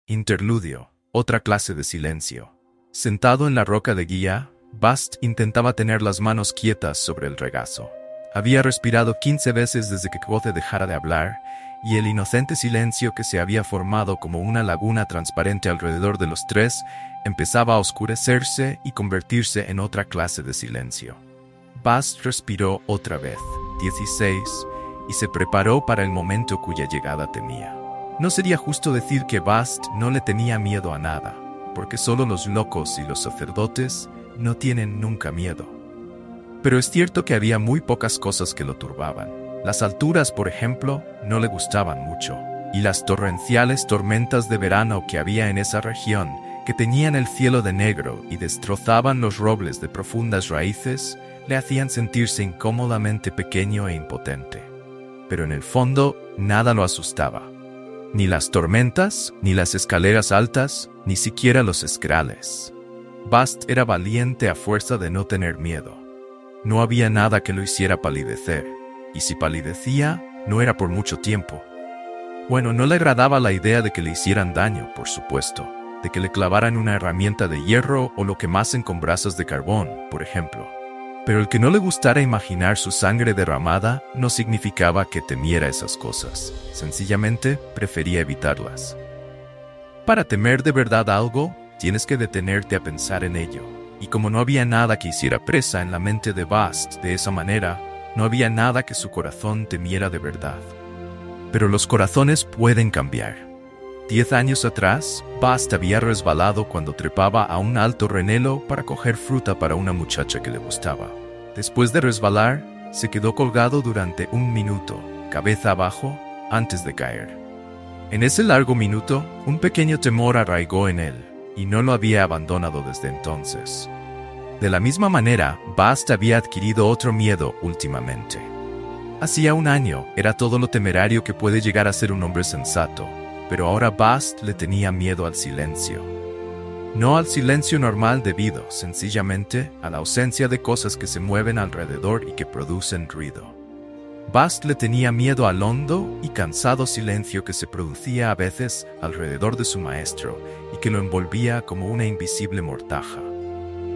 Interludio, otra clase de silencio. Sentado en la roca de guía, Bast intentaba tener las manos quietas sobre el regazo. Había respirado 15 veces desde que Kvothe dejara de hablar, y el inocente silencio que se había formado como una laguna transparente alrededor de los tres empezaba a oscurecerse y convertirse en otra clase de silencio. Bast respiró otra vez, 16, y se preparó para el momento cuya llegada temía. No sería justo decir que Bast no le tenía miedo a nada, porque solo los locos y los sacerdotes no tienen nunca miedo. Pero es cierto que había muy pocas cosas que lo turbaban. Las alturas, por ejemplo, no le gustaban mucho, y las torrenciales tormentas de verano que había en esa región, que teñían el cielo de negro y destrozaban los robles de profundas raíces, le hacían sentirse incómodamente pequeño e impotente. Pero en el fondo, nada lo asustaba. Ni las tormentas, ni las escaleras altas, ni siquiera los escrales. Bast era valiente a fuerza de no tener miedo. No había nada que lo hiciera palidecer, y si palidecía, no era por mucho tiempo. Bueno, no le agradaba la idea de que le hicieran daño, por supuesto, de que le clavaran una herramienta de hierro o lo quemasen con brasas de carbón, por ejemplo. Pero el que no le gustara imaginar su sangre derramada no significaba que temiera esas cosas. Sencillamente, prefería evitarlas. Para temer de verdad algo, tienes que detenerte a pensar en ello. Y como no había nada que hiciera presa en la mente de Bast de esa manera, no había nada que su corazón temiera de verdad. Pero los corazones pueden cambiar. 10 años atrás, Bast había resbalado cuando trepaba a un alto renelo para coger fruta para una muchacha que le gustaba. Después de resbalar, se quedó colgado durante 1 minuto, cabeza abajo, antes de caer. En ese largo minuto, un pequeño temor arraigó en él, y no lo había abandonado desde entonces. De la misma manera, Bast había adquirido otro miedo últimamente. Hacía 1 año, era todo lo temerario que puede llegar a ser un hombre sensato, pero ahora Bast le tenía miedo al silencio. No al silencio normal debido, sencillamente, a la ausencia de cosas que se mueven alrededor y que producen ruido. Bast le tenía miedo al hondo y cansado silencio que se producía a veces alrededor de su maestro y que lo envolvía como una invisible mortaja.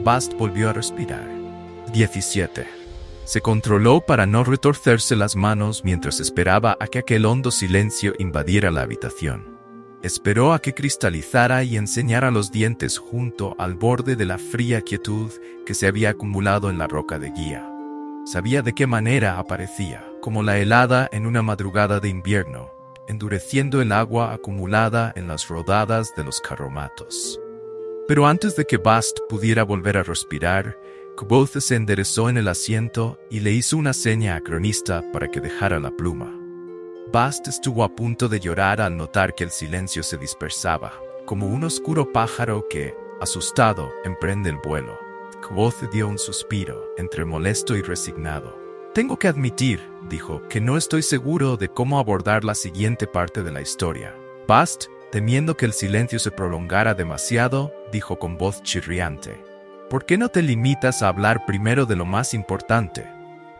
Bast volvió a respirar. 17. Se controló para no retorcerse las manos mientras esperaba a que aquel hondo silencio invadiera la habitación. Esperó a que cristalizara y enseñara los dientes junto al borde de la fría quietud que se había acumulado en la roca de guía. Sabía de qué manera aparecía, como la helada en una madrugada de invierno, endureciendo el agua acumulada en las rodadas de los carromatos. Pero antes de que Bast pudiera volver a respirar, Kvothe se enderezó en el asiento y le hizo una seña a Cronista para que dejara la pluma. Bast estuvo a punto de llorar al notar que el silencio se dispersaba, como un oscuro pájaro que, asustado, emprende el vuelo. Kvothe dio un suspiro, entre molesto y resignado. «Tengo que admitir», dijo, «que no estoy seguro de cómo abordar la siguiente parte de la historia». Bast, temiendo que el silencio se prolongara demasiado, dijo con voz chirriante, «¿Por qué no te limitas a hablar primero de lo más importante?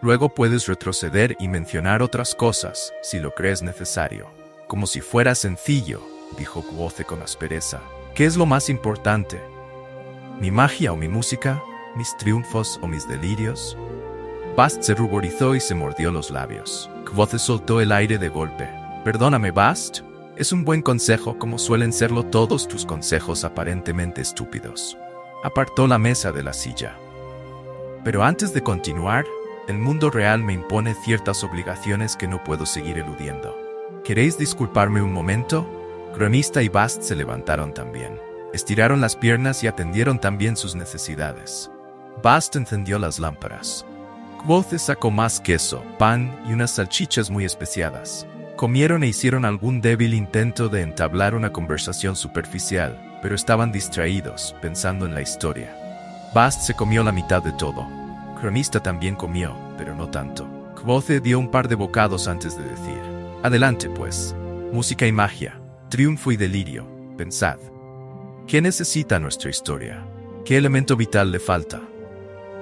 Luego puedes retroceder y mencionar otras cosas, si lo crees necesario». «Como si fuera sencillo», dijo Kvothe con aspereza. «¿Qué es lo más importante? ¿Mi magia o mi música? ¿Mis triunfos o mis delirios?» Bast se ruborizó y se mordió los labios. Kvothe soltó el aire de golpe. «Perdóname, Bast. Es un buen consejo como suelen serlo todos tus consejos aparentemente estúpidos». Apartó la mesa de la silla. «Pero antes de continuar, el mundo real me impone ciertas obligaciones que no puedo seguir eludiendo. ¿Queréis disculparme un momento?» Cronista y Bast se levantaron también. Estiraron las piernas y atendieron también sus necesidades. Bast encendió las lámparas. Kvothe sacó más queso, pan y unas salchichas muy especiadas. Comieron e hicieron algún débil intento de entablar una conversación superficial, pero estaban distraídos, pensando en la historia. Bast se comió la mitad de todo. Cronista también comió, pero no tanto. Kvothe dio un par de bocados antes de decir, «Adelante, pues. Música y magia, triunfo y delirio. Pensad. ¿Qué necesita nuestra historia? ¿Qué elemento vital le falta?»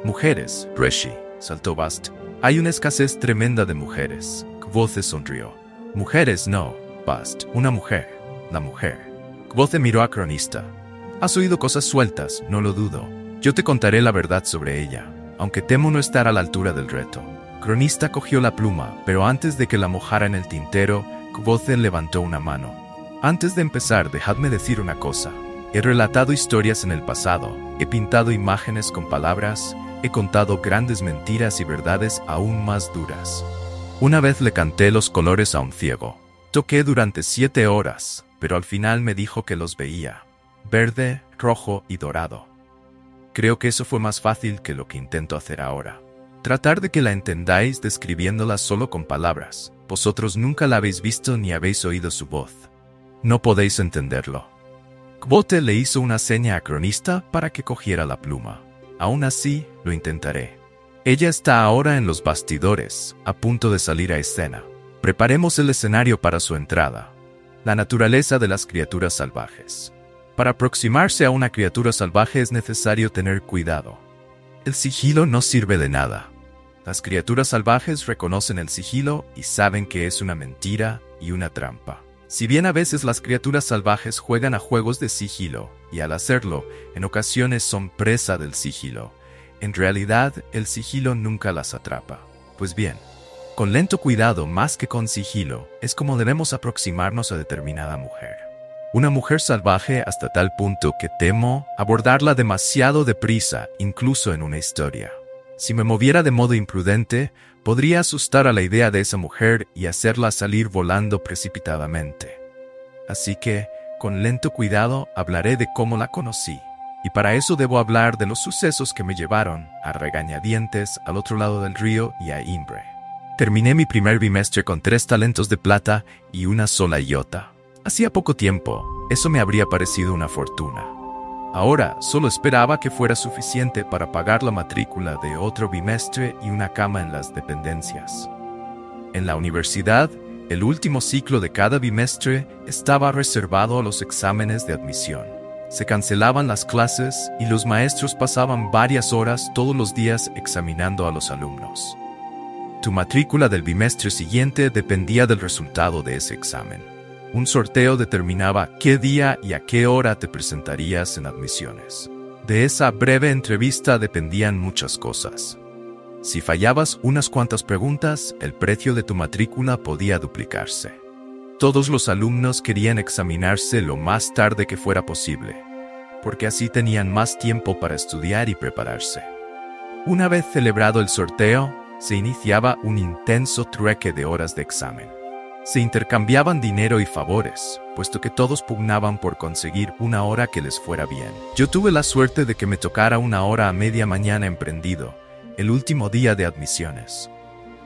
«Mujeres, Reshi», saltó Bast. «Hay una escasez tremenda de mujeres». Kvothe sonrió. «Mujeres no, Bast. Una mujer. La mujer». Kvothe miró a Cronista. Has oído cosas sueltas, no lo dudo. Yo te contaré la verdad sobre ella, aunque temo no estar a la altura del reto. Cronista cogió la pluma, pero antes de que la mojara en el tintero, Kvothe levantó una mano. Antes de empezar, dejadme decir una cosa. He relatado historias en el pasado, he pintado imágenes con palabras, he contado grandes mentiras y verdades aún más duras. Una vez le canté los colores a un ciego. Toqué durante 7 horas, pero al final me dijo que los veía. Verde, rojo y dorado. Creo que eso fue más fácil que lo que intento hacer ahora. Tratar de que la entendáis describiéndola solo con palabras. Vosotros nunca la habéis visto ni habéis oído su voz. No podéis entenderlo. Kvothe le hizo una seña a Cronista para que cogiera la pluma. Aún así, lo intentaré. Ella está ahora en los bastidores, a punto de salir a escena. Preparemos el escenario para su entrada. La naturaleza de las criaturas salvajes. Para aproximarse a una criatura salvaje es necesario tener cuidado. El sigilo no sirve de nada. Las criaturas salvajes reconocen el sigilo y saben que es una mentira y una trampa. Si bien a veces las criaturas salvajes juegan a juegos de sigilo, y al hacerlo, en ocasiones son presa del sigilo, en realidad el sigilo nunca las atrapa. Pues bien, con lento cuidado más que con sigilo, es como debemos aproximarnos a determinada mujer. Una mujer salvaje hasta tal punto que temo abordarla demasiado deprisa, incluso en una historia. Si me moviera de modo imprudente, podría asustar a la idea de esa mujer y hacerla salir volando precipitadamente. Así que, con lento cuidado, hablaré de cómo la conocí. Y para eso debo hablar de los sucesos que me llevaron, a regañadientes, al otro lado del río y a Imbre. Terminé mi primer bimestre con 3 talentos de plata y una sola iota. Hacía poco tiempo, eso me habría parecido una fortuna. Ahora, solo esperaba que fuera suficiente para pagar la matrícula de otro bimestre y una cama en las dependencias. En la universidad, el último ciclo de cada bimestre estaba reservado a los exámenes de admisión. Se cancelaban las clases y los maestros pasaban varias horas todos los días examinando a los alumnos. Tu matrícula del bimestre siguiente dependía del resultado de ese examen. Un sorteo determinaba qué día y a qué hora te presentarías en admisiones. De esa breve entrevista dependían muchas cosas. Si fallabas unas cuantas preguntas, el precio de tu matrícula podía duplicarse. Todos los alumnos querían examinarse lo más tarde que fuera posible, porque así tenían más tiempo para estudiar y prepararse. Una vez celebrado el sorteo, se iniciaba un intenso trueque de horas de examen. Se intercambiaban dinero y favores, puesto que todos pugnaban por conseguir una hora que les fuera bien. Yo tuve la suerte de que me tocara una hora a media mañana emprendido, el último día de admisiones.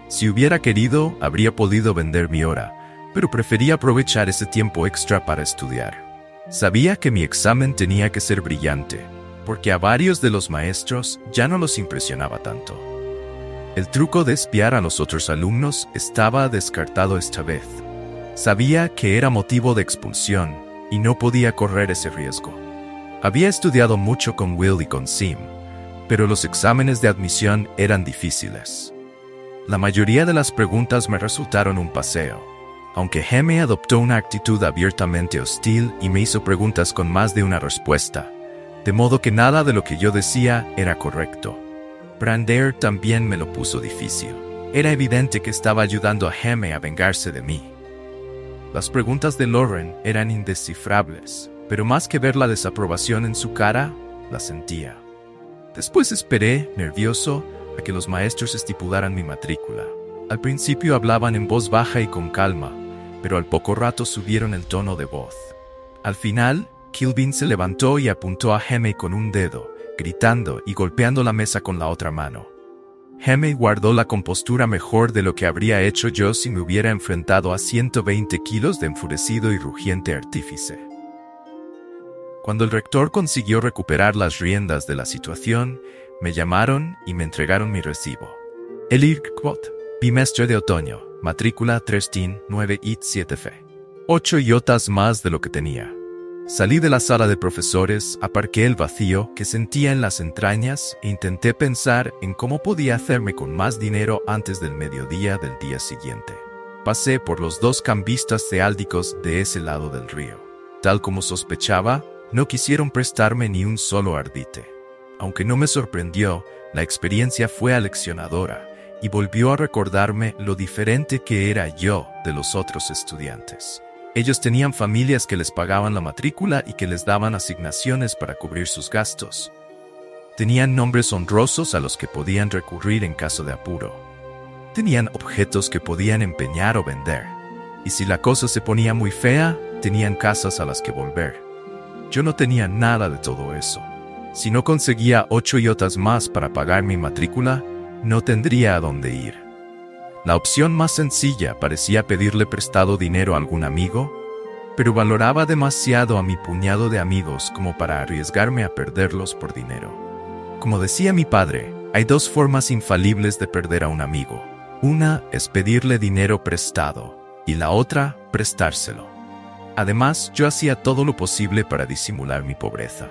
Si hubiera querido, habría podido vender mi hora, pero preferí aprovechar ese tiempo extra para estudiar. Sabía que mi examen tenía que ser brillante, porque a varios de los maestros ya no los impresionaba tanto. El truco de espiar a los otros alumnos estaba descartado esta vez. Sabía que era motivo de expulsión y no podía correr ese riesgo. Había estudiado mucho con Will y con Sim, pero los exámenes de admisión eran difíciles. La mayoría de las preguntas me resultaron un paseo, aunque Heme adoptó una actitud abiertamente hostil y me hizo preguntas con más de una respuesta, de modo que nada de lo que yo decía era correcto. Brandair también me lo puso difícil. Era evidente que estaba ayudando a Heme a vengarse de mí. Las preguntas de Lauren eran indescifrables, pero más que ver la desaprobación en su cara, la sentía. Después esperé, nervioso, a que los maestros estipularan mi matrícula. Al principio hablaban en voz baja y con calma, pero al poco rato subieron el tono de voz. Al final, Kilvin se levantó y apuntó a Heme con un dedo, gritando y golpeando la mesa con la otra mano. Heme guardó la compostura mejor de lo que habría hecho yo si me hubiera enfrentado a 120 kilos de enfurecido y rugiente artífice. Cuando el rector consiguió recuperar las riendas de la situación, me llamaron y me entregaron mi recibo. Elir Kvothe, bimestre de otoño, matrícula 13-9 IT 7F. 8 iotas más de lo que tenía. Salí de la sala de profesores, aparqué el vacío que sentía en las entrañas e intenté pensar en cómo podía hacerme con más dinero antes del mediodía del día siguiente. Pasé por los 2 cambistas ceáldicos de ese lado del río. Tal como sospechaba, no quisieron prestarme ni un solo ardite. Aunque no me sorprendió, la experiencia fue aleccionadora y volvió a recordarme lo diferente que era yo de los otros estudiantes. Ellos tenían familias que les pagaban la matrícula y que les daban asignaciones para cubrir sus gastos. Tenían nombres honrosos a los que podían recurrir en caso de apuro. Tenían objetos que podían empeñar o vender. Y si la cosa se ponía muy fea, tenían casas a las que volver. Yo no tenía nada de todo eso. Si no conseguía 8 iotas más para pagar mi matrícula, no tendría a dónde ir. La opción más sencilla parecía pedirle prestado dinero a algún amigo, pero valoraba demasiado a mi puñado de amigos como para arriesgarme a perderlos por dinero. Como decía mi padre, hay 2 formas infalibles de perder a un amigo. Una es pedirle dinero prestado y la otra, prestárselo. Además, yo hacía todo lo posible para disimular mi pobreza.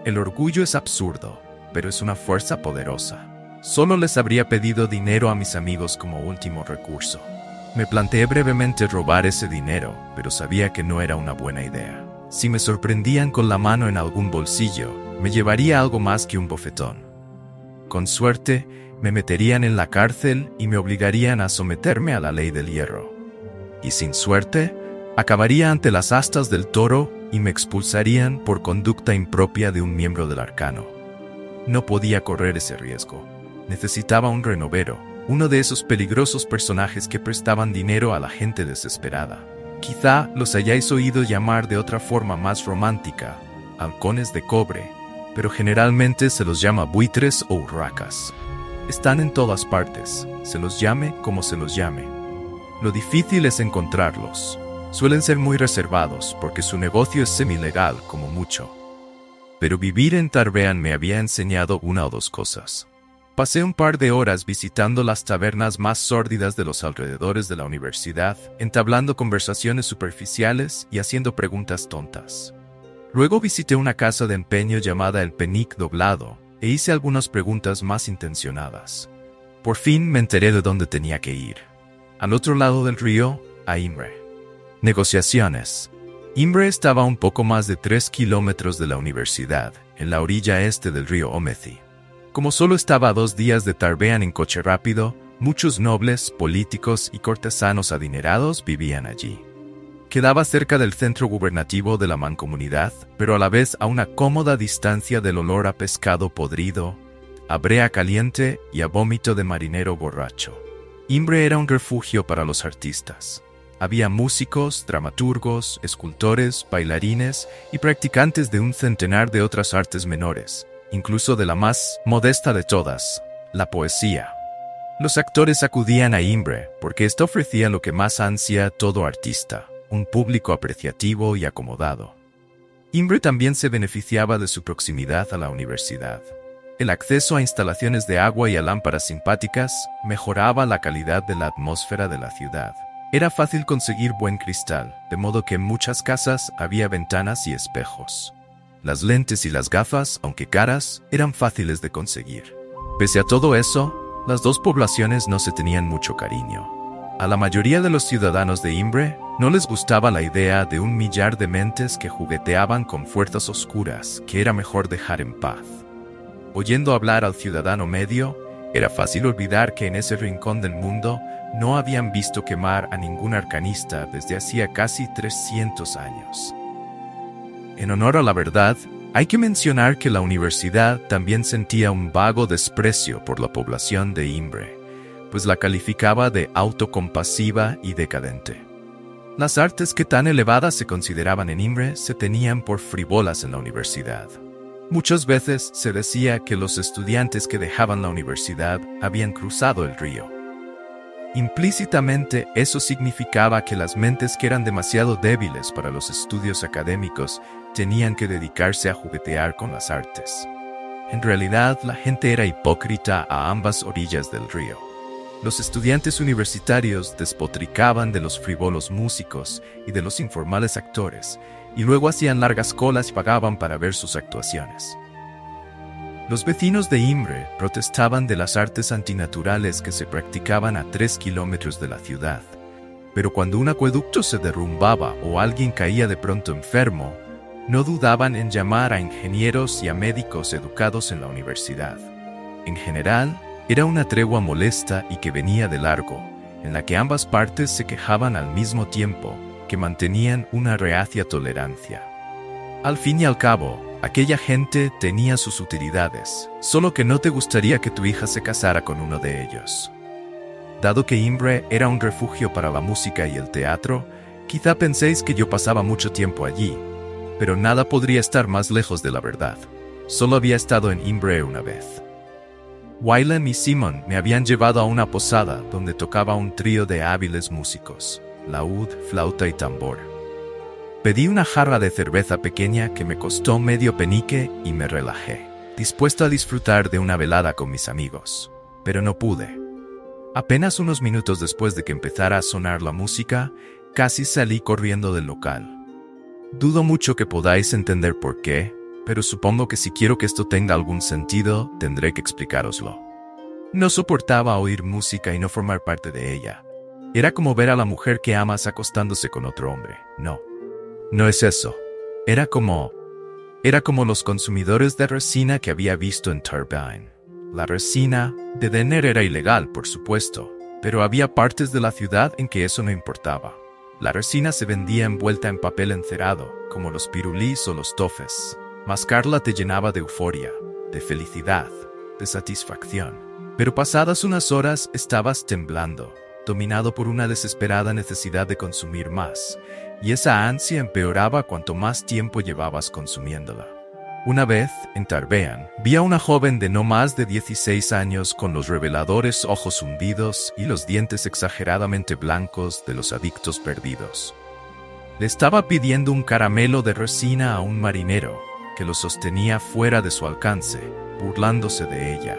El orgullo es absurdo, pero es una fuerza poderosa. Solo les habría pedido dinero a mis amigos como último recurso. Me planteé brevemente robar ese dinero, pero sabía que no era una buena idea. Si me sorprendían con la mano en algún bolsillo, me llevaría algo más que un bofetón. Con suerte, me meterían en la cárcel y me obligarían a someterme a la ley del hierro. Y sin suerte, acabaría ante las astas del toro y me expulsarían por conducta impropia de un miembro del arcano. No podía correr ese riesgo. Necesitaba un renovero, uno de esos peligrosos personajes que prestaban dinero a la gente desesperada. Quizá los hayáis oído llamar de otra forma más romántica, halcones de cobre, pero generalmente se los llama buitres o urracas. Están en todas partes, se los llame como se los llame. Lo difícil es encontrarlos. Suelen ser muy reservados porque su negocio es semilegal como mucho. Pero vivir en Tarbean me había enseñado una o dos cosas. Pasé un par de horas visitando las tabernas más sórdidas de los alrededores de la universidad, entablando conversaciones superficiales y haciendo preguntas tontas. Luego visité una casa de empeño llamada El Penic Doblado e hice algunas preguntas más intencionadas. Por fin me enteré de dónde tenía que ir. Al otro lado del río, a Imre. Negociaciones. Imre estaba a un poco más de 3 kilómetros de la universidad, en la orilla este del río Omethi. Como solo estaba a 2 días de Tarbean en coche rápido, muchos nobles, políticos y cortesanos adinerados vivían allí. Quedaba cerca del centro gubernativo de la mancomunidad, pero a la vez a una cómoda distancia del olor a pescado podrido, a brea caliente y a vómito de marinero borracho. Imre era un refugio para los artistas. Había músicos, dramaturgos, escultores, bailarines y practicantes de un centenar de otras artes menores, incluso de la más modesta de todas, la poesía. Los actores acudían a Imre porque esto ofrecía lo que más ansía todo artista, un público apreciativo y acomodado. Imre también se beneficiaba de su proximidad a la universidad. El acceso a instalaciones de agua y a lámparas simpáticas mejoraba la calidad de la atmósfera de la ciudad. Era fácil conseguir buen cristal, de modo que en muchas casas había ventanas y espejos. Las lentes y las gafas, aunque caras, eran fáciles de conseguir. Pese a todo eso, las 2 poblaciones no se tenían mucho cariño. A la mayoría de los ciudadanos de Imre no les gustaba la idea de un millar de mentes que jugueteaban con fuerzas oscuras que era mejor dejar en paz. Oyendo hablar al ciudadano medio, era fácil olvidar que en ese rincón del mundo no habían visto quemar a ningún arcanista desde hacía casi 300 años. En honor a la verdad, hay que mencionar que la universidad también sentía un vago desprecio por la población de Imre, pues la calificaba de autocompasiva y decadente. Las artes que tan elevadas se consideraban en Imre se tenían por frivolas en la universidad. Muchas veces se decía que los estudiantes que dejaban la universidad habían cruzado el río. Implícitamente, eso significaba que las mentes que eran demasiado débiles para los estudios académicos tenían que dedicarse a juguetear con las artes. En realidad, la gente era hipócrita a ambas orillas del río. Los estudiantes universitarios despotricaban de los frivolos músicos y de los informales actores, y luego hacían largas colas y pagaban para ver sus actuaciones. Los vecinos de Imre protestaban de las artes antinaturales que se practicaban a 3 kilómetros de la ciudad, Pero cuando un acueducto se derrumbaba o alguien caía de pronto enfermo, no dudaban en llamar a ingenieros y a médicos educados en la universidad. En general, era una tregua molesta y que venía de largo, en la que ambas partes se quejaban al mismo tiempo, que mantenían una reacia tolerancia. Al fin y al cabo, aquella gente tenía sus utilidades, solo que no te gustaría que tu hija se casara con uno de ellos. Dado que Imbre era un refugio para la música y el teatro, quizá penséis que yo pasaba mucho tiempo allí, pero nada podría estar más lejos de la verdad. Solo había estado en Imbre una vez. Wylam y Simon me habían llevado a una posada donde tocaba un trío de hábiles músicos, laúd, flauta y tambor. Pedí una jarra de cerveza pequeña que me costó medio penique y me relajé, dispuesto a disfrutar de una velada con mis amigos. Pero no pude. Apenas unos minutos después de que empezara a sonar la música, casi salí corriendo del local. Dudo mucho que podáis entender por qué, pero supongo que si quiero que esto tenga algún sentido, tendré que explicároslo. No soportaba oír música y no formar parte de ella. Era como ver a la mujer que amas acostándose con otro hombre. No es eso. Era como los consumidores de resina que había visto en Turbine. La resina de Denner era ilegal, por supuesto, pero había partes de la ciudad en que eso no importaba. La resina se vendía envuelta en papel encerado, como los pirulís o los tofes. Mascarla te llenaba de euforia, de felicidad, de satisfacción. Pero pasadas unas horas estabas temblando, dominado por una desesperada necesidad de consumir más, y esa ansia empeoraba cuanto más tiempo llevabas consumiéndola. Una vez, en Tarbean, vi a una joven de no más de 16 años con los reveladores ojos hundidos y los dientes exageradamente blancos de los adictos perdidos. Le estaba pidiendo un caramelo de resina a un marinero, que lo sostenía fuera de su alcance, burlándose de ella.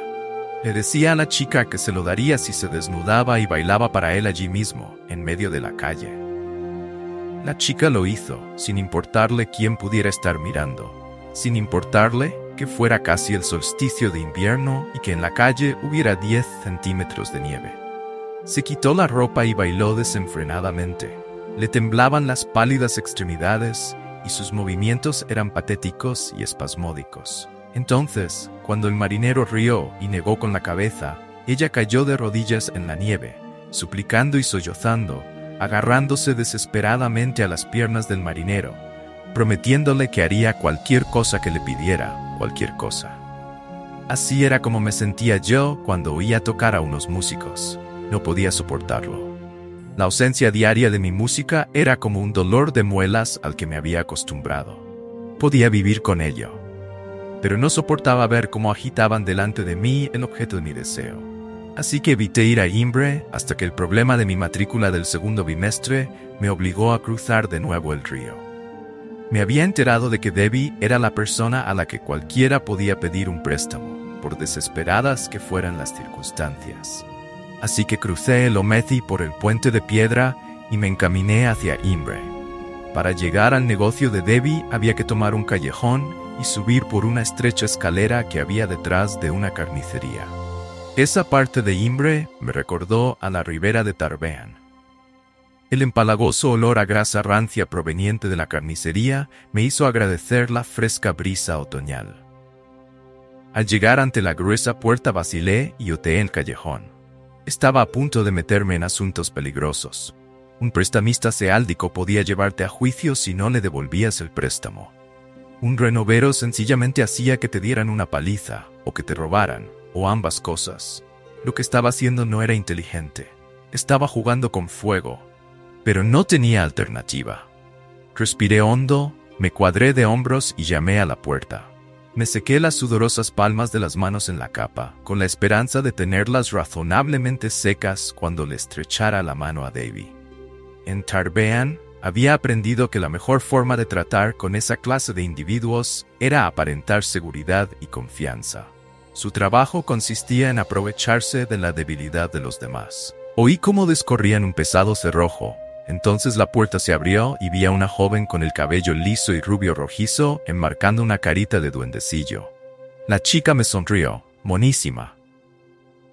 Le decía a la chica que se lo daría si se desnudaba y bailaba para él allí mismo, en medio de la calle. La chica lo hizo, sin importarle quién pudiera estar mirando, sin importarle que fuera casi el solsticio de invierno y que en la calle hubiera 10 centímetros de nieve. Se quitó la ropa y bailó desenfrenadamente. Le temblaban las pálidas extremidades y sus movimientos eran patéticos y espasmódicos. Entonces, cuando el marinero rió y negó con la cabeza, ella cayó de rodillas en la nieve, suplicando y sollozando, agarrándose desesperadamente a las piernas del marinero, prometiéndole que haría cualquier cosa que le pidiera, cualquier cosa. Así era como me sentía yo cuando oía tocar a unos músicos. No podía soportarlo. La ausencia diaria de mi música era como un dolor de muelas al que me había acostumbrado. Podía vivir con ello, pero no soportaba ver cómo agitaban delante de mí el objeto de mi deseo. Así que evité ir a Imbre hasta que el problema de mi matrícula del segundo bimestre me obligó a cruzar de nuevo el río. Me había enterado de que Debbie era la persona a la que cualquiera podía pedir un préstamo, por desesperadas que fueran las circunstancias. Así que crucé el Omethi por el puente de piedra y me encaminé hacia Imbre. Para llegar al negocio de Debbie había que tomar un callejón y subir por una estrecha escalera que había detrás de una carnicería. Esa parte de Imbre me recordó a la ribera de Tarbean. El empalagoso olor a grasa rancia proveniente de la carnicería me hizo agradecer la fresca brisa otoñal. Al llegar ante la gruesa puerta vacilé y oteé el callejón. Estaba a punto de meterme en asuntos peligrosos. Un prestamista ceáldico podía llevarte a juicio si no le devolvías el préstamo. Un renovero sencillamente hacía que te dieran una paliza, o que te robaran, o ambas cosas. Lo que estaba haciendo no era inteligente. Estaba jugando con fuego, pero no tenía alternativa. Respiré hondo, me cuadré de hombros y llamé a la puerta. Me sequé las sudorosas palmas de las manos en la capa, con la esperanza de tenerlas razonablemente secas cuando le estrechara la mano a Davy. En Tarbean había aprendido que la mejor forma de tratar con esa clase de individuos era aparentar seguridad y confianza. Su trabajo consistía en aprovecharse de la debilidad de los demás. Oí cómo descorrían un pesado cerrojo. Entonces la puerta se abrió y vi a una joven con el cabello liso y rubio rojizo enmarcando una carita de duendecillo. La chica me sonrió, monísima.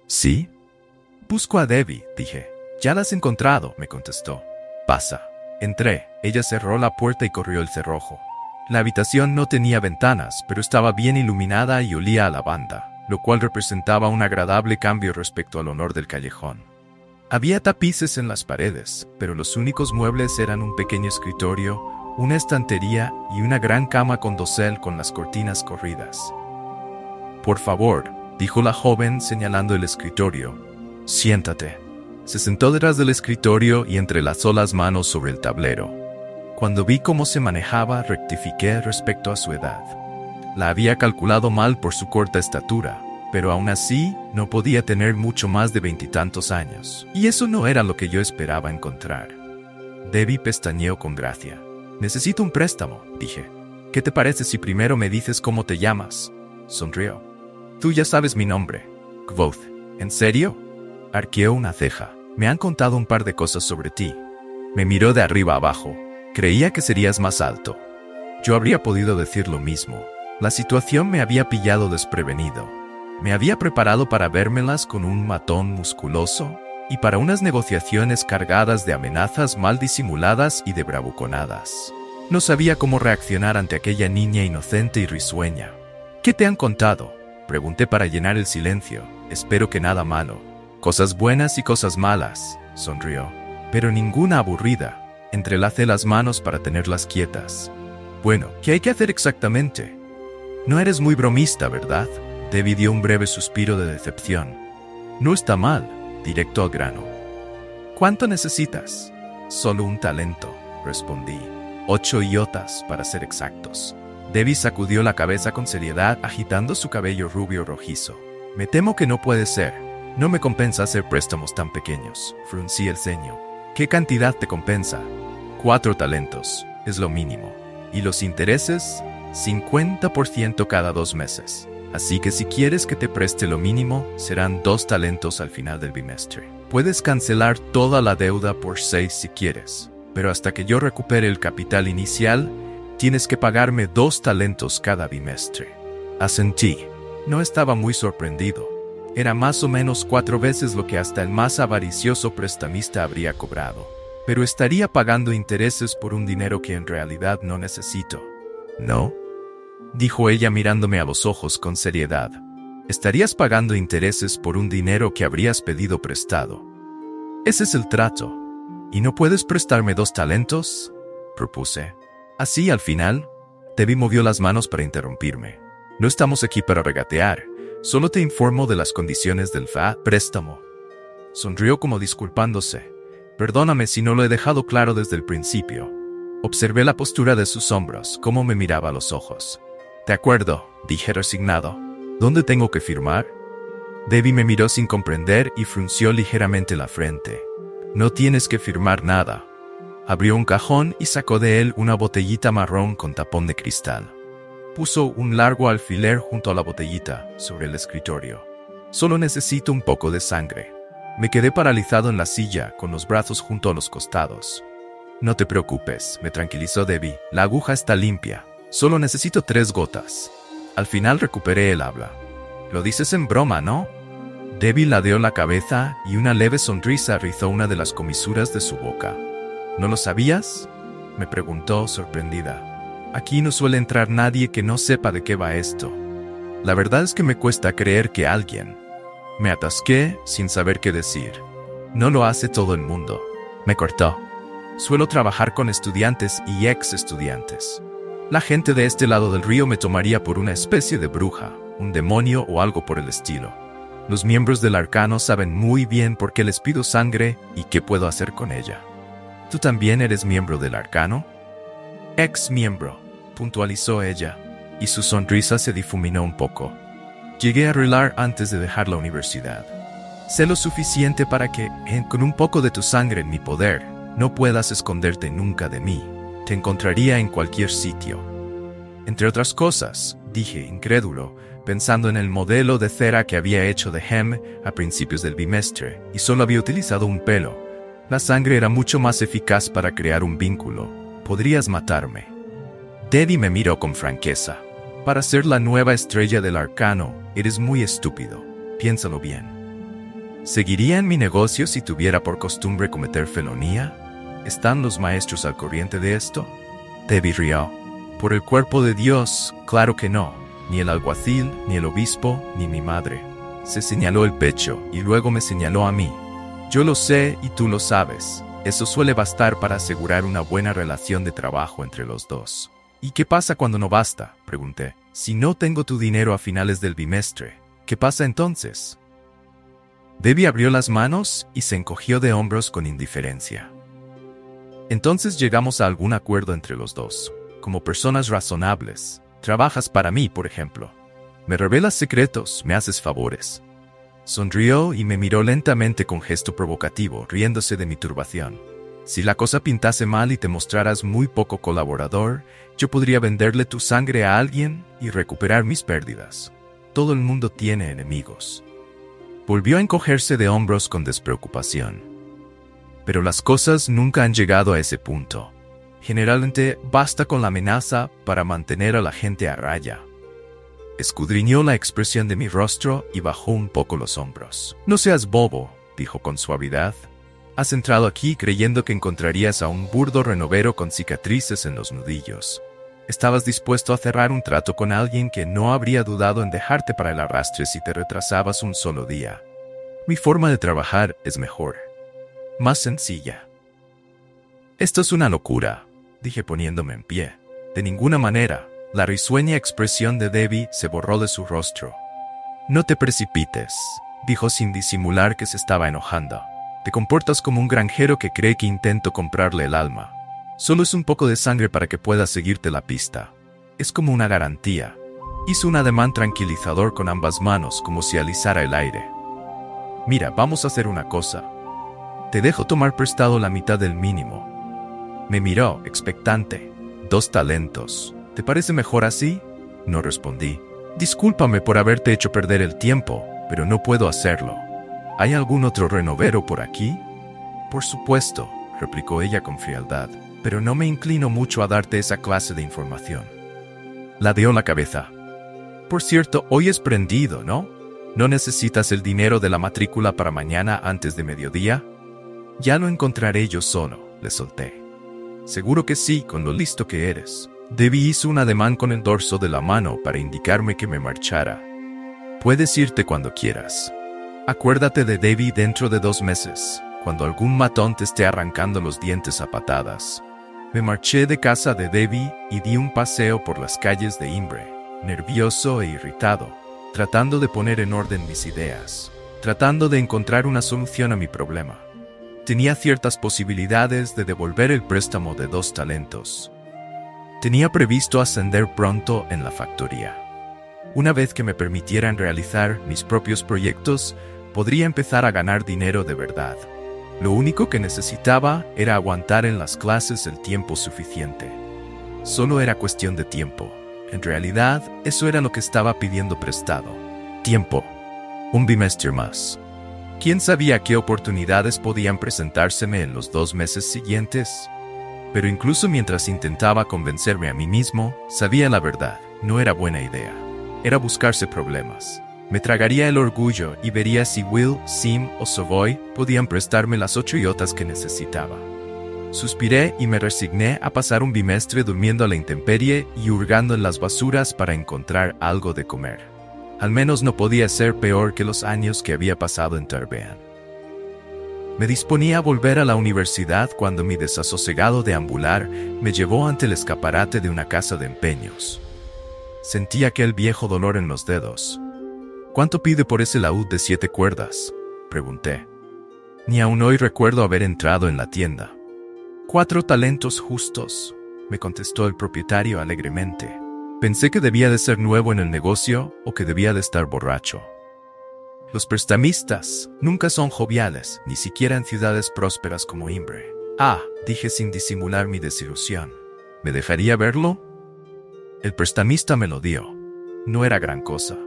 ¿Sí? Busco a Debbie, dije. Ya la has encontrado, me contestó. Pasa. Entré. Ella cerró la puerta y corrió el cerrojo. La habitación no tenía ventanas, pero estaba bien iluminada y olía a lavanda, lo cual representaba un agradable cambio respecto al olor del callejón. Había tapices en las paredes, pero los únicos muebles eran un pequeño escritorio, una estantería y una gran cama con dosel con las cortinas corridas. «Por favor», dijo la joven señalando el escritorio. «Siéntate». Se sentó detrás del escritorio y entrelazó las manos sobre el tablero. Cuando vi cómo se manejaba, rectifiqué respecto a su edad. La había calculado mal por su corta estatura, pero aún así no podía tener mucho más de 20 y tantos años. Y eso no era lo que yo esperaba encontrar. Debbie pestañeó con gracia. «Necesito un préstamo», dije. «¿Qué te parece si primero me dices cómo te llamas?» Sonrió. «Tú ya sabes mi nombre. Kvothe». «¿En serio?» Arqueó una ceja. «Me han contado un par de cosas sobre ti». Me miró de arriba abajo. «Creía que serías más alto». Yo habría podido decir lo mismo. La situación me había pillado desprevenido. Me había preparado para vérmelas con un matón musculoso y para unas negociaciones cargadas de amenazas mal disimuladas y de bravuconadas. No sabía cómo reaccionar ante aquella niña inocente y risueña. «¿Qué te han contado?», pregunté para llenar el silencio. «Espero que nada malo». «Cosas buenas y cosas malas», sonrió. «Pero ninguna aburrida». Entrelacé las manos para tenerlas quietas. «Bueno, ¿qué hay que hacer exactamente?» «No eres muy bromista, ¿verdad?». Debbie dio un breve suspiro de decepción. «No está mal», directo al grano. «¿Cuánto necesitas?» «Solo un talento», respondí. 8 iotas, para ser exactos. Debbie sacudió la cabeza con seriedad, agitando su cabello rubio rojizo. «Me temo que no puede ser. No me compensa hacer préstamos tan pequeños», fruncí el ceño. «¿Qué cantidad te compensa?» 4 talentos, es lo mínimo. ¿Y los intereses? 50% cada 2 meses. Así que si quieres que te preste lo mínimo, serán 2 talentos al final del bimestre. Puedes cancelar toda la deuda por 6 si quieres, pero hasta que yo recupere el capital inicial, tienes que pagarme 2 talentos cada bimestre. Asentí. No estaba muy sorprendido. Era más o menos 4 veces lo que hasta el más avaricioso prestamista habría cobrado. Pero estaría pagando intereses por un dinero que en realidad no necesito. ¿No?, dijo ella mirándome a los ojos con seriedad. «Estarías pagando intereses por un dinero que habrías pedido prestado. Ese es el trato. ¿Y no puedes prestarme 2 talentos?», propuse. «Así, al final». Debbie movió las manos para interrumpirme. «No estamos aquí para regatear. Solo te informo de las condiciones del préstamo». Sonrió como disculpándose. «Perdóname si no lo he dejado claro desde el principio». Observé la postura de sus hombros, cómo me miraba a los ojos. «De acuerdo», dije resignado. «¿Dónde tengo que firmar?». Debbie me miró sin comprender y frunció ligeramente la frente. «No tienes que firmar nada». Abrió un cajón y sacó de él una botellita marrón con tapón de cristal. Puso un largo alfiler junto a la botellita, sobre el escritorio. «Solo necesito un poco de sangre». Me quedé paralizado en la silla, con los brazos junto a los costados. «No te preocupes», me tranquilizó Debbie. «La aguja está limpia. Solo necesito 3 gotas». Al final recuperé el habla. «Lo dices en broma, ¿no?». Debbie ladeó la cabeza y una leve sonrisa rizó una de las comisuras de su boca. «¿No lo sabías?», me preguntó, sorprendida. «Aquí no suele entrar nadie que no sepa de qué va esto. La verdad es que me cuesta creer que alguien». Me atasqué sin saber qué decir. «No lo hace todo el mundo», me cortó. «Suelo trabajar con estudiantes y ex estudiantes. La gente de este lado del río me tomaría por una especie de bruja, un demonio o algo por el estilo. Los miembros del arcano saben muy bien por qué les pido sangre y qué puedo hacer con ella». «¿Tú también eres miembro del arcano?». «Ex miembro», puntualizó ella, y su sonrisa se difuminó un poco. «Llegué a Relar antes de dejar la universidad. Sé lo suficiente para que, con un poco de tu sangre en mi poder, no puedas esconderte nunca de mí. Te encontraría en cualquier sitio». «Entre otras cosas», dije, incrédulo, pensando en el modelo de cera que había hecho de Hem a principios del bimestre, y solo había utilizado un pelo. «La sangre era mucho más eficaz para crear un vínculo. Podrías matarme». Debbie me miró con franqueza. «Para ser la nueva estrella del arcano, eres muy estúpido. Piénsalo bien». «¿Seguiría en mi negocio si tuviera por costumbre cometer felonía?». ¿Están los maestros al corriente de esto? Debbie rió. Por el cuerpo de Dios, claro que no. Ni el alguacil, ni el obispo, ni mi madre. Se señaló el pecho y luego me señaló a mí. Yo lo sé y tú lo sabes. Eso suele bastar para asegurar una buena relación de trabajo entre los dos. ¿Y qué pasa cuando no basta?, pregunté. Si no tengo tu dinero a finales del bimestre, ¿qué pasa entonces? Debbie abrió las manos y se encogió de hombros con indiferencia. Entonces llegamos a algún acuerdo entre los dos. Como personas razonables. Trabajas para mí, por ejemplo. Me revelas secretos, me haces favores. Sonrió y me miró lentamente con gesto provocativo, riéndose de mi turbación. Si la cosa pintase mal y te mostraras muy poco colaborador, yo podría venderle tu sangre a alguien y recuperar mis pérdidas. Todo el mundo tiene enemigos. Volvió a encogerse de hombros con despreocupación. Pero las cosas nunca han llegado a ese punto. Generalmente basta con la amenaza para mantener a la gente a raya. Escudriñó la expresión de mi rostro y bajó un poco los hombros. No seas bobo, dijo con suavidad. Has entrado aquí creyendo que encontrarías a un burdo renovero con cicatrices en los nudillos. Estabas dispuesto a cerrar un trato con alguien que no habría dudado en dejarte para el arrastre si te retrasabas un solo día. Mi forma de trabajar es mejor. Más sencilla. Esto es una locura, dije poniéndome en pie. De ninguna manera. La risueña expresión de Debbie se borró de su rostro. No te precipites, dijo sin disimular que se estaba enojando. Te comportas como un granjero que cree que intento comprarle el alma. Solo es un poco de sangre para que puedas seguirte la pista. Es como una garantía. Hizo un ademán tranquilizador con ambas manos, como si alisara el aire. Mira, vamos a hacer una cosa. Te dejo tomar prestado la mitad del mínimo. Me miró, expectante. 2 talentos. ¿Te parece mejor así? No respondí. Discúlpame por haberte hecho perder el tiempo, pero no puedo hacerlo. ¿Hay algún otro renovero por aquí? Por supuesto, replicó ella con frialdad, pero no me inclino mucho a darte esa clase de información. Ladeó la cabeza. Por cierto, hoy es prendido, ¿no? ¿No necesitas el dinero de la matrícula para mañana antes de mediodía? Ya lo encontraré yo solo, le solté. Seguro que sí, con lo listo que eres. Debbie hizo un ademán con el dorso de la mano para indicarme que me marchara. Puedes irte cuando quieras. Acuérdate de Debbie dentro de 2 meses, cuando algún matón te esté arrancando los dientes a patadas. Me marché de casa de Debbie y di un paseo por las calles de Imbre, nervioso e irritado, tratando de poner en orden mis ideas, tratando de encontrar una solución a mi problema. Tenía ciertas posibilidades de devolver el préstamo de 2 talentos. Tenía previsto ascender pronto en la factoría. Una vez que me permitieran realizar mis propios proyectos, podría empezar a ganar dinero de verdad. Lo único que necesitaba era aguantar en las clases el tiempo suficiente. Solo era cuestión de tiempo. En realidad, eso era lo que estaba pidiendo prestado. Tiempo. Un bimestre más. ¿Quién sabía qué oportunidades podían presentárseme en los 2 meses siguientes? Pero incluso mientras intentaba convencerme a mí mismo, sabía la verdad, no era buena idea. Era buscarse problemas. Me tragaría el orgullo y vería si Will, Sim o Savoy podían prestarme las 8 iotas que necesitaba. Suspiré y me resigné a pasar un bimestre durmiendo a la intemperie y hurgando en las basuras para encontrar algo de comer. Al menos no podía ser peor que los años que había pasado en Tarbean. Me disponía a volver a la universidad cuando mi desasosegado deambular me llevó ante el escaparate de una casa de empeños. Sentí aquel viejo dolor en los dedos. ¿Cuánto pide por ese laúd de 7 cuerdas?, pregunté. Ni aún hoy recuerdo haber entrado en la tienda. 4 talentos justos, me contestó el propietario alegremente. Pensé que debía de ser nuevo en el negocio o que debía de estar borracho. Los prestamistas nunca son joviales, ni siquiera en ciudades prósperas como Imbre. Ah, dije sin disimular mi desilusión. ¿Me dejaría verlo? El prestamista me lo dio. No era gran cosa.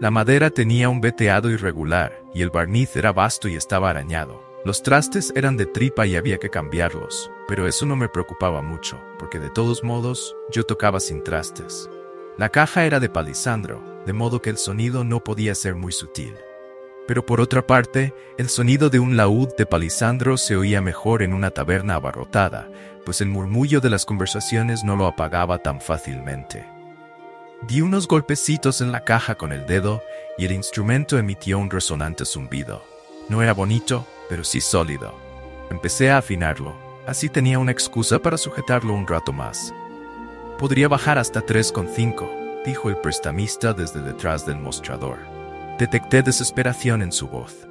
La madera tenía un veteado irregular y el barniz era vasto y estaba arañado. Los trastes eran de tripa y había que cambiarlos, pero eso no me preocupaba mucho, porque de todos modos yo tocaba sin trastes. La caja era de palisandro, de modo que el sonido no podía ser muy sutil. Pero por otra parte, el sonido de un laúd de palisandro se oía mejor en una taberna abarrotada, pues el murmullo de las conversaciones no lo apagaba tan fácilmente. Di unos golpecitos en la caja con el dedo y el instrumento emitió un resonante zumbido. No era bonito, pero sí sólido. Empecé a afinarlo, así tenía una excusa para sujetarlo un rato más. «Podría bajar hasta 3,5», dijo el prestamista desde detrás del mostrador. Detecté desesperación en su voz.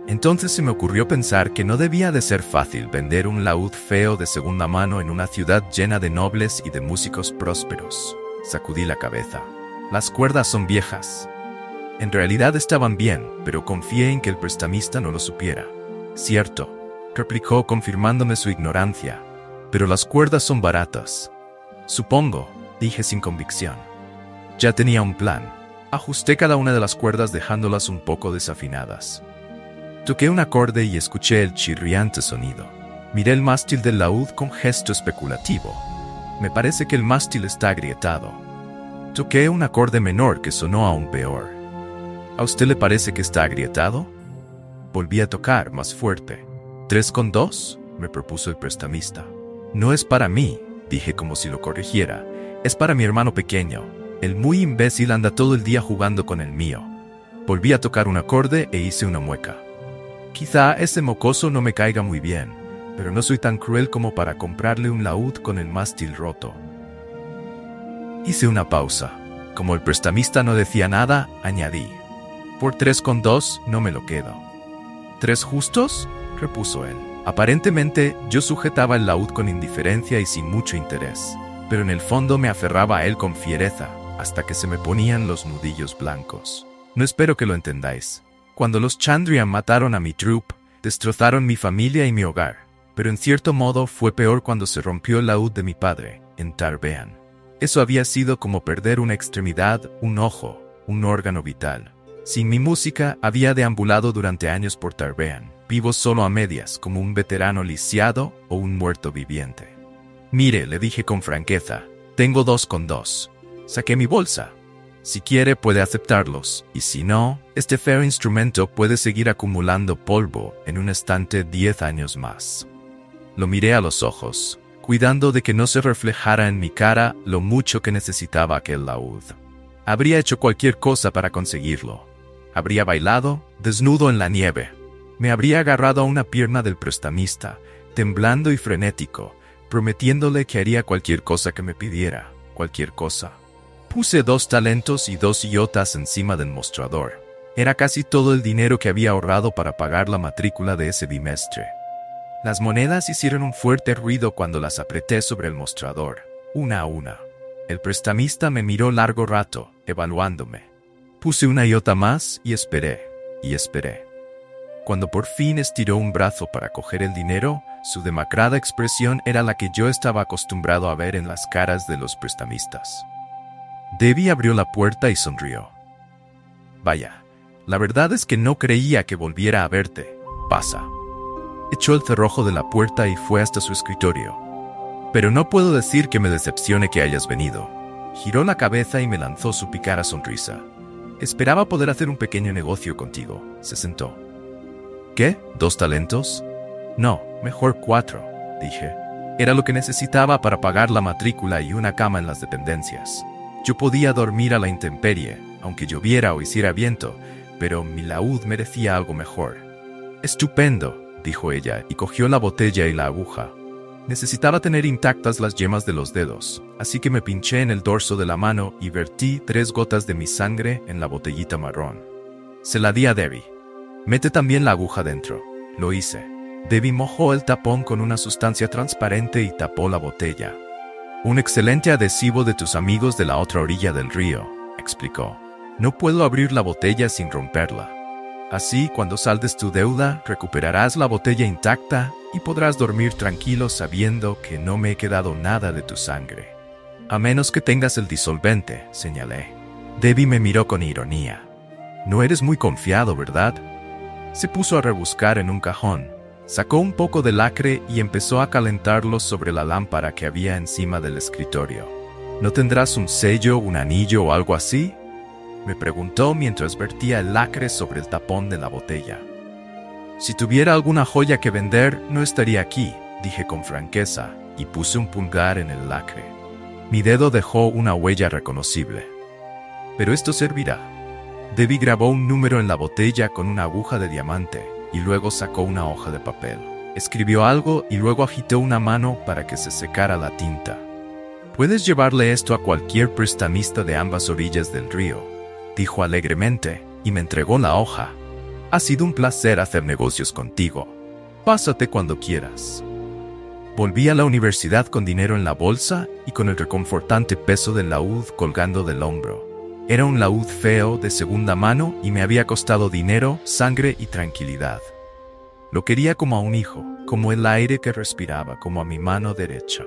Entonces se me ocurrió pensar que no debía de ser fácil vender un laúd feo de segunda mano en una ciudad llena de nobles y de músicos prósperos. Sacudí la cabeza. Las cuerdas son viejas. En realidad estaban bien, pero confié en que el prestamista no lo supiera. «Cierto», replicó confirmándome su ignorancia, «pero las cuerdas son baratas». «Supongo», dije sin convicción. Ya tenía un plan. Ajusté cada una de las cuerdas dejándolas un poco desafinadas. Toqué un acorde y escuché el chirriante sonido. Miré el mástil del laúd con gesto especulativo. Me parece que el mástil está agrietado. Toqué un acorde menor que sonó aún peor. ¿A usted le parece que está agrietado? Volví a tocar más fuerte. «¿3,2?» me propuso el prestamista. «No es para mí», dije como si lo corrigiera. «Es para mi hermano pequeño. El muy imbécil anda todo el día jugando con el mío». Volví a tocar un acorde e hice una mueca. Quizá ese mocoso no me caiga muy bien, pero no soy tan cruel como para comprarle un laúd con el mástil roto. Hice una pausa. Como el prestamista no decía nada, añadí: «Por 3,2 no me lo quedo». «¿3 justos?», repuso él. Aparentemente, yo sujetaba el laúd con indiferencia y sin mucho interés, pero en el fondo me aferraba a él con fiereza, hasta que se me ponían los nudillos blancos. No espero que lo entendáis. Cuando los Chandrian mataron a mi troupe, destrozaron mi familia y mi hogar, pero en cierto modo fue peor cuando se rompió el laúd de mi padre, en Tarbean. Eso había sido como perder una extremidad, un ojo, un órgano vital. Sin mi música, había deambulado durante años por Tarbean, vivo solo a medias, como un veterano lisiado o un muerto viviente. «Mire», le dije con franqueza, «tengo 2,2. Saqué mi bolsa. Si quiere puede aceptarlos, y si no, este feo instrumento puede seguir acumulando polvo en un estante 10 años más». Lo miré a los ojos, cuidando de que no se reflejara en mi cara lo mucho que necesitaba aquel laúd. Habría hecho cualquier cosa para conseguirlo. Habría bailado, desnudo en la nieve. Me habría agarrado a una pierna del prestamista, temblando y frenético, prometiéndole que haría cualquier cosa que me pidiera, cualquier cosa. Puse 2 talentos y 2 iotas encima del mostrador. Era casi todo el dinero que había ahorrado para pagar la matrícula de ese bimestre. Las monedas hicieron un fuerte ruido cuando las apreté sobre el mostrador, una a una. El prestamista me miró largo rato, evaluándome. Puse una iota más y esperé, y esperé. Cuando por fin estiró un brazo para coger el dinero, su demacrada expresión era la que yo estaba acostumbrado a ver en las caras de los prestamistas. Debbie abrió la puerta y sonrió. «Vaya, la verdad es que no creía que volviera a verte. Pasa». Echó el cerrojo de la puerta y fue hasta su escritorio. «Pero no puedo decir que me decepcione que hayas venido». Giró la cabeza y me lanzó su pícara sonrisa. «Esperaba poder hacer un pequeño negocio contigo». Se sentó. «¿Qué? ¿2 talentos?» «No, mejor 4», dije. Era lo que necesitaba para pagar la matrícula y una cama en las dependencias. Yo podía dormir a la intemperie, aunque lloviera o hiciera viento, pero mi laúd merecía algo mejor. «Estupendo», dijo ella, y cogió la botella y la aguja. Necesitaba tener intactas las yemas de los dedos, así que me pinché en el dorso de la mano y vertí 3 gotas de mi sangre en la botellita marrón. Se la di a Debbie. «Mete también la aguja dentro». Lo hice. Debbie mojó el tapón con una sustancia transparente y tapó la botella. «Un excelente adhesivo de tus amigos de la otra orilla del río», explicó. «No puedo abrir la botella sin romperla. Así, cuando saldes tu deuda, recuperarás la botella intacta y podrás dormir tranquilo sabiendo que no me he quedado nada de tu sangre. A menos que tengas el disolvente», señalé. Debbie me miró con ironía. «No eres muy confiado, ¿verdad?» Se puso a rebuscar en un cajón. Sacó un poco de lacre y empezó a calentarlo sobre la lámpara que había encima del escritorio. «¿No tendrás un sello, un anillo o algo así?» Me preguntó mientras vertía el lacre sobre el tapón de la botella. Si tuviera alguna joya que vender, no estaría aquí, dije con franqueza, y puse un pulgar en el lacre. Mi dedo dejó una huella reconocible. Pero esto servirá. Debbie grabó un número en la botella con una aguja de diamante, y luego sacó una hoja de papel. Escribió algo y luego agitó una mano para que se secara la tinta. «Puedes llevarle esto a cualquier prestamista de ambas orillas del río», dijo alegremente, y me entregó la hoja. «Ha sido un placer hacer negocios contigo. Pásate cuando quieras». Volví a la universidad con dinero en la bolsa y con el reconfortante peso del laúd colgando del hombro. Era un laúd feo, de segunda mano, y me había costado dinero, sangre y tranquilidad. Lo quería como a un hijo, como el aire que respiraba, como a mi mano derecha.